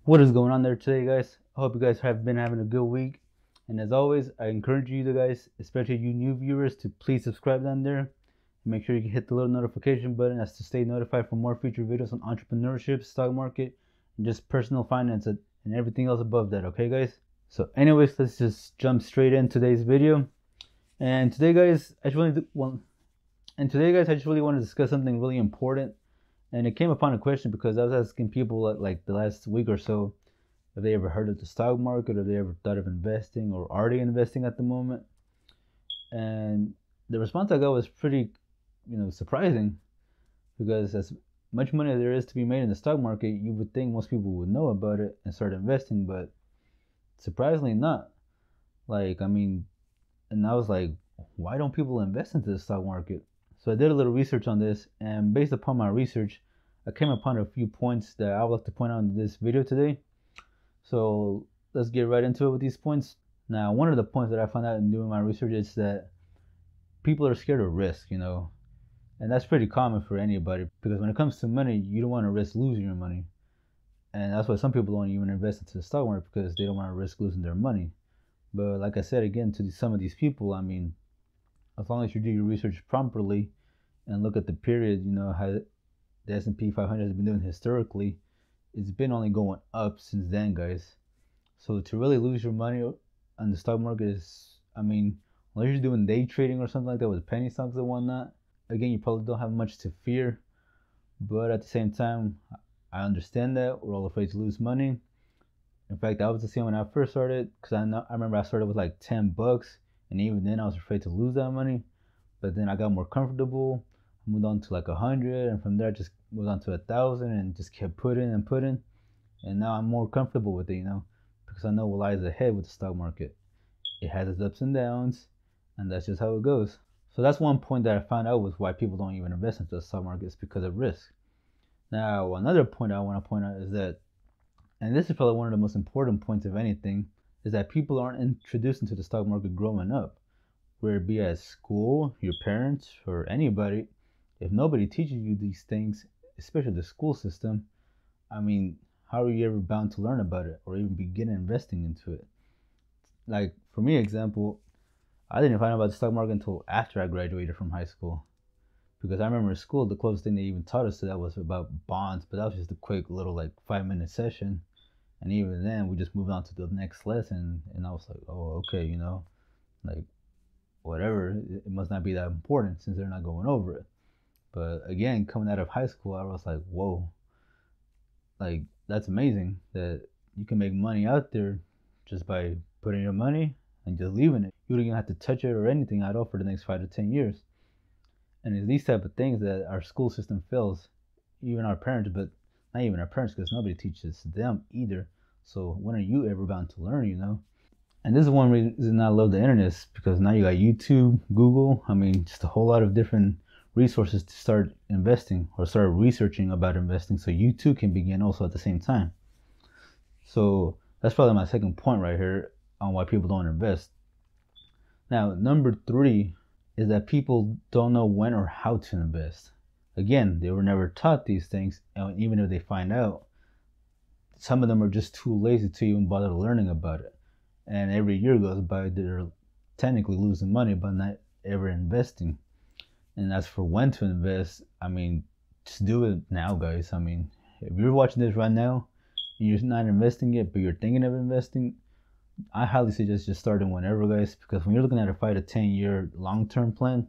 What is going on there today, guys? I hope you guys have been having a good week. And as always, I encourage you guys, especially you new viewers, to please subscribe down there and make sure you can hit the little notification button as to stay notified for more future videos on entrepreneurship, stock market, and just personal finance and everything else above that. Okay, guys? So, anyways, let's just jump straight in today's video. And today, guys, I just want to discuss something really important. And it came upon a question because I was asking people like the last week or so if they ever heard of the stock market or they ever thought of investing or are they investing at the moment. And the response I got was pretty, surprising, because as much money there is to be made in the stock market, you would think most people would know about it and start investing, but surprisingly not. And I was like, why don't people invest into the stock market? So I did a little research on this, and based upon my research, I came upon a few points that I would like to point out in this video today. So let's get right into it with these points. Now, one of the points that I found out in doing my research is that people are scared of risk, and that's pretty common for anybody, because when it comes to money, you don't want to risk losing your money. And that's why some people don't even invest into the stock market, because they don't want to risk losing their money. But like I said again, to some of these people, as long as you do your research properly and look at the period, how the S&P 500 has been doing historically, it's been only going up since then, guys. So to really lose your money on the stock market is, unless you're doing day trading or something like that with penny stocks and whatnot, again, you probably don't have much to fear. But at the same time, I understand that we're all afraid to lose money. In fact, I was the same when I first started, because I remember I started with like $10, and even then I was afraid to lose that money. But then I got more comfortable. I moved on to like 100, and from there I just moved on to 1,000 and just kept putting and putting. And now I'm more comfortable with it, because I know what lies ahead with the stock market. It has its ups and downs, and that's just how it goes. So that's one point that I found out was why people don't even invest into the stock market, is because of risk. Now, another point I want to point out is that, and this is probably one of the most important points of anything, is that people aren't introduced into the stock market growing up. Whether it be at school, your parents, or anybody, if nobody teaches you these things, especially the school system, how are you ever bound to learn about it or even begin investing into it? Like, for me, example, I didn't find out about the stock market until after I graduated from high school. Because I remember in school, the closest thing they even taught us to that was about bonds, but that was just a quick little 5-minute session. And even then, we just moved on to the next lesson, and I was like, oh, okay, whatever, it must not be that important since they're not going over it. But again, coming out of high school, I was like, whoa, that's amazing that you can make money out there just by putting your money and just leaving it. You don't even have to touch it or anything at all for the next 5 to 10 years. And it's these type of things that our school system fails, even our parents, but not even our parents, because nobody teaches them either. So when are you ever bound to learn, And this is one reason I love the internet, is because now you got YouTube, Google, just a whole lot of different resources to start investing or start researching about investing, so you too can begin also at the same time. So that's probably my second point right here on why people don't invest. Now, number 3 is that people don't know when or how to invest. Again, they were never taught these things, and even if they find out, some of them are just too lazy to even bother learning about it. And every year goes by, they're technically losing money by not ever investing. And as for when to invest, just do it now, guys. If you're watching this right now and you're not investing yet, but you're thinking of investing, I highly suggest just starting whenever, guys, because when you're looking at a 5 to 10 year long-term plan,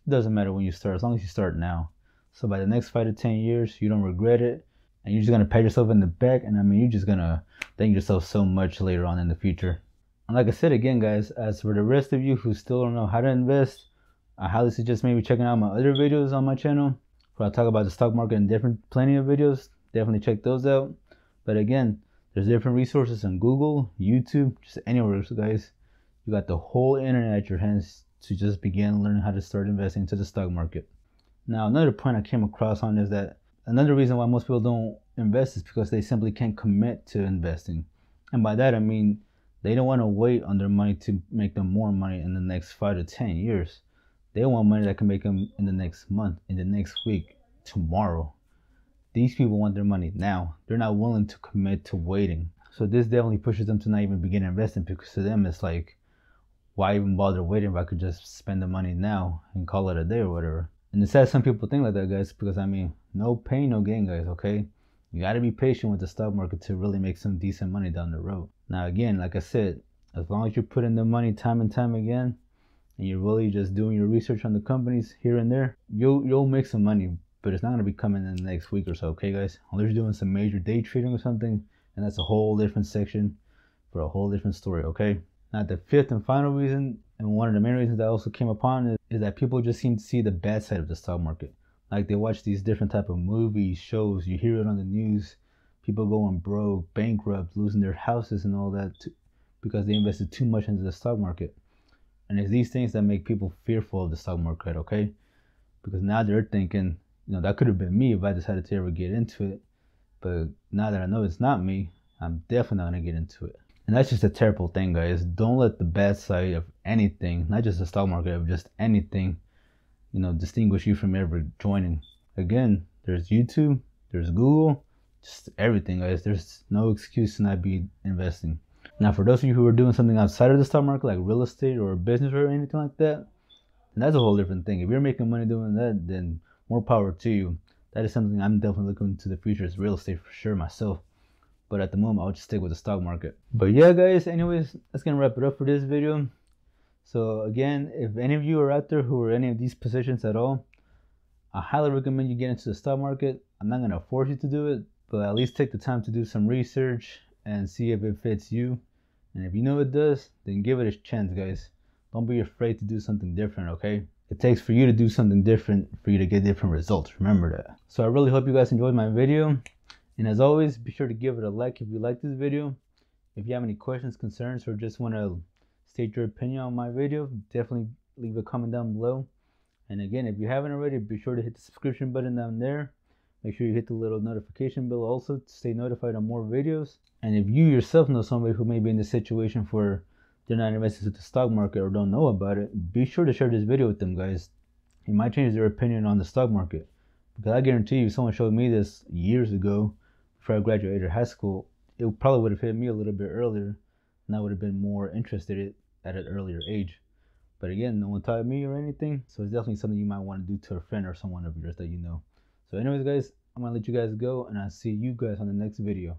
it doesn't matter when you start, as long as you start now. So by the next 5 to 10 years, you don't regret it, and you're just going to pat yourself in the back, and you're just going to thank yourself so much later on in the future. And like I said again, guys, as for the rest of you who still don't know how to invest, I highly suggest maybe checking out my other videos on my channel, where I talk about the stock market and plenty of videos. Definitely check those out. But again, there's different resources on Google, YouTube, just anywhere, guys. You got the whole internet at your hands to just begin learning how to start investing into the stock market. Now, another point I came across on is that another reason why most people don't invest is because they simply can't commit to investing. And by that, they don't want to wait on their money to make them more money in the next 5 to 10 years. They want money that can make them in the next month, in the next week, tomorrow. these people want their money now. They're not willing to commit to waiting. So this definitely pushes them to not even begin investing, because to them it's like, why even bother waiting if I could just spend the money now and call it a day or whatever. And it's sad some people think like that, guys, because I mean, no pain, no gain, guys, okay? You gotta be patient with the stock market to really make some decent money down the road. Now again, like I said, as long as you put in the money time and time again, and you're really just doing your research on the companies here and there, you'll make some money, but it's not gonna be coming in the next week or so, okay, guys? Unless you're doing some major day trading or something, and that's a whole different section for a whole different story, okay? Now the fifth and final reason, and one of the main reasons that I also came upon, is that people just seem to see the bad side of the stock market. Like they watch these different type of movies, shows, you hear it on the news, people going broke, bankrupt, losing their houses and all that because they invested too much into the stock market. And it's these things that make people fearful of the stock market, okay? Because now they're thinking, that could have been me if I decided to ever get into it. But now that I know it's not me, I'm definitely not going to get into it. And that's just a terrible thing, guys. Don't let the bad side of anything, not just the stock market, of just anything, distinguish you from ever joining. Again, there's YouTube, there's Google, just everything, guys. There's no excuse to not be investing. Now, for those of you who are doing something outside of the stock market, like real estate or business or anything like that, then that's a whole different thing. If you're making money doing that, then more power to you. That is something I'm definitely looking into the future, is real estate for sure myself. But at the moment, I'll just stick with the stock market. But yeah, guys, anyways, that's going to wrap it up for this video. So again, if any of you are out there who are in any of these positions at all, I highly recommend you get into the stock market. I'm not going to force you to do it, but at least take the time to do some research and see if it fits you. And if you know it does, then give it a chance, guys. Don't be afraid to do something different, okay? It takes for you to do something different for you to get different results. Remember that. So I really hope you guys enjoyed my video. And as always, be sure to give it a like if you like this video. If you have any questions, concerns, or just want to state your opinion on my video, definitely leave a comment down below. And again, if you haven't already, be sure to hit the subscription button down there. Make sure you hit the little notification bell also to stay notified on more videos. And if you yourself know somebody who may be in this situation where they're not invested in the stock market or don't know about it, be sure to share this video with them, guys. It might change their opinion on the stock market. Because I guarantee you, if someone showed me this years ago, before I graduated high school, it probably would have hit me a little bit earlier, and I would have been more interested at an earlier age. But again, no one taught me or anything, so it's definitely something you might want to do to a friend or someone of yours that you know. So anyways, guys, I'm going to let you guys go, and I'll see you guys on the next video.